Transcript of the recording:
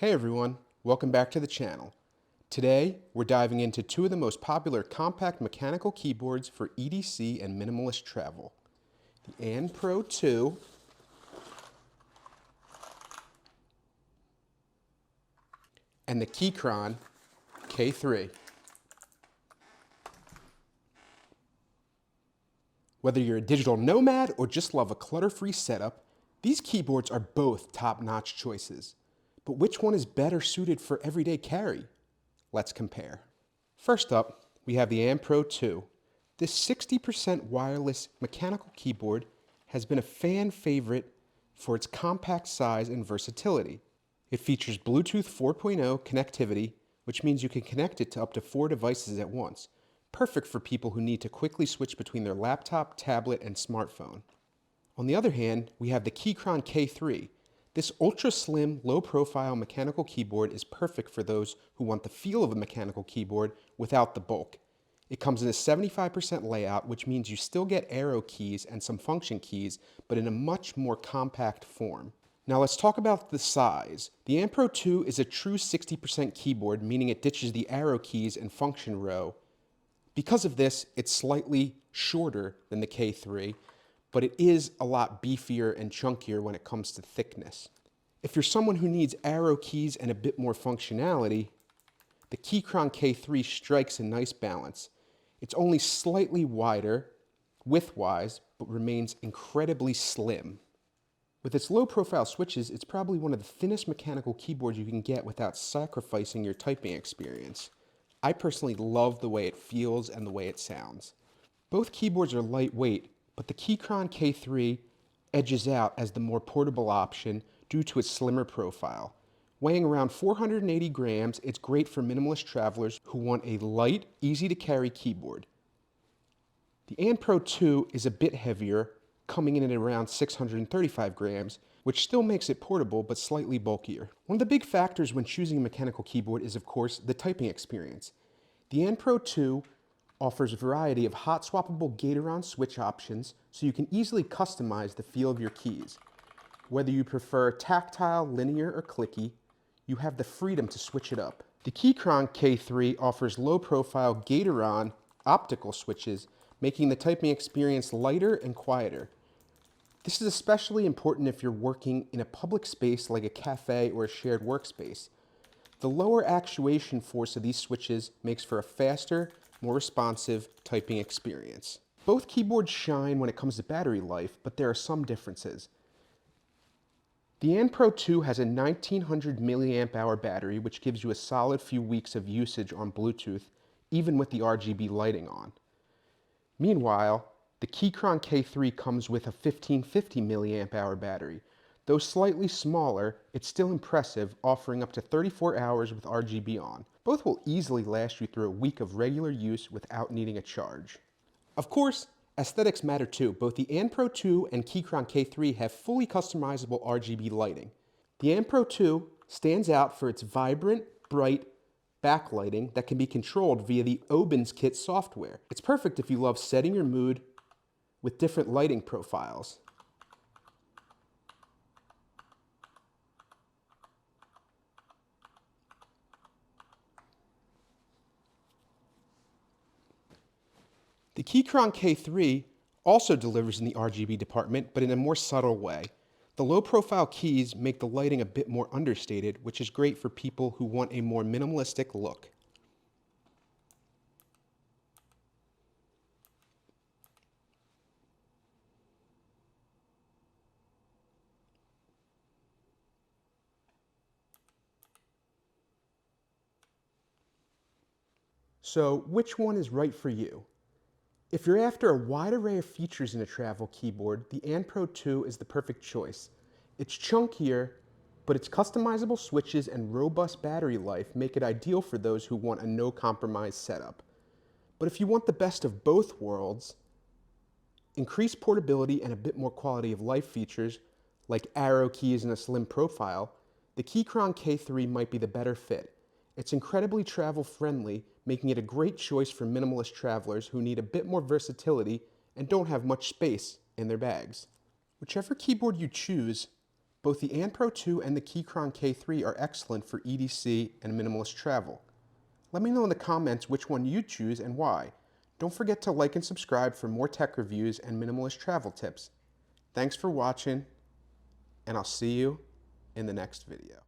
Hey everyone, welcome back to the channel. Today, we're diving into two of the most popular compact mechanical keyboards for EDC and minimalist travel. The An Pro 2 and the Keychron K3. Whether you're a digital nomad or just love a clutter-free setup, these keyboards are both top-notch choices. But which one is better suited for everyday carry? Let's compare. First up, we have the An Pro 2. This 60% wireless mechanical keyboard has been a fan favorite for its compact size and versatility. It features Bluetooth 4.0 connectivity, which means you can connect it to up to 4 devices at once. Perfect for people who need to quickly switch between their laptop, tablet, and smartphone. On the other hand, we have the Keychron K3. This ultra-slim, low-profile mechanical keyboard is perfect for those who want the feel of a mechanical keyboard without the bulk. It comes in a 75% layout, which means you still get arrow keys and some function keys, but in a much more compact form. Now let's talk about the size. The An Pro 2 is a true 60% keyboard, meaning it ditches the arrow keys and function row. Because of this, it's slightly shorter than the K3, but it is a lot beefier and chunkier when it comes to thickness. If you're someone who needs arrow keys and a bit more functionality, the Keychron K3 strikes a nice balance. It's only slightly wider, width-wise, but remains incredibly slim. With its low-profile switches, it's probably one of the thinnest mechanical keyboards you can get without sacrificing your typing experience. I personally love the way it feels and the way it sounds. Both keyboards are lightweight, but the Keychron K3 edges out as the more portable option due to its slimmer profile. Weighing around 480 grams, it's great for minimalist travelers who want a light, easy-to-carry keyboard. The An Pro 2 is a bit heavier, coming in at around 635 grams, which still makes it portable but slightly bulkier. One of the big factors when choosing a mechanical keyboard is, of course, the typing experience. The An Pro 2 offers a variety of hot-swappable Keychron switch options so you can easily customize the feel of your keys. Whether you prefer tactile, linear, or clicky, you have the freedom to switch it up. The Keychron K3 offers low-profile Keychron optical switches, making the typing experience lighter and quieter. This is especially important if you're working in a public space like a cafe or a shared workspace. The lower actuation force of these switches makes for a faster, more responsive typing experience. Both keyboards shine when it comes to battery life, but there are some differences. The An Pro 2 has a 1900 milliamp hour battery, which gives you a solid few weeks of usage on Bluetooth, even with the RGB lighting on. Meanwhile, the Keychron K3 comes with a 1550 milliamp hour battery. Though slightly smaller, it's still impressive, offering up to 34 hours with RGB on. Both will easily last you through a week of regular use without needing a charge. Of course, aesthetics matter too. Both the An Pro 2 and Keychron K3 have fully customizable RGB lighting. The An Pro 2 stands out for its vibrant, bright backlighting that can be controlled via the Obens Kit software. It's perfect if you love setting your mood with different lighting profiles. The Keychron K3 also delivers in the RGB department, but in a more subtle way. The low-profile keys make the lighting a bit more understated, which is great for people who want a more minimalistic look. So, which one is right for you? If you're after a wide array of features in a travel keyboard, the An Pro 2 is the perfect choice. It's chunkier, but its customizable switches and robust battery life make it ideal for those who want a no-compromise setup. But if you want the best of both worlds, increased portability and a bit more quality of life features, like arrow keys and a slim profile, the Keychron K3 might be the better fit. It's incredibly travel-friendly, making it a great choice for minimalist travelers who need a bit more versatility and don't have much space in their bags. Whichever keyboard you choose, Both the Pro 2 and the Keychron K3 are excellent for EDC and minimalist travel. Let me know in the comments which one you'd choose and why. Don't forget to like and subscribe for more tech reviews and minimalist travel tips. Thanks for watching, and I'll see you in the next video.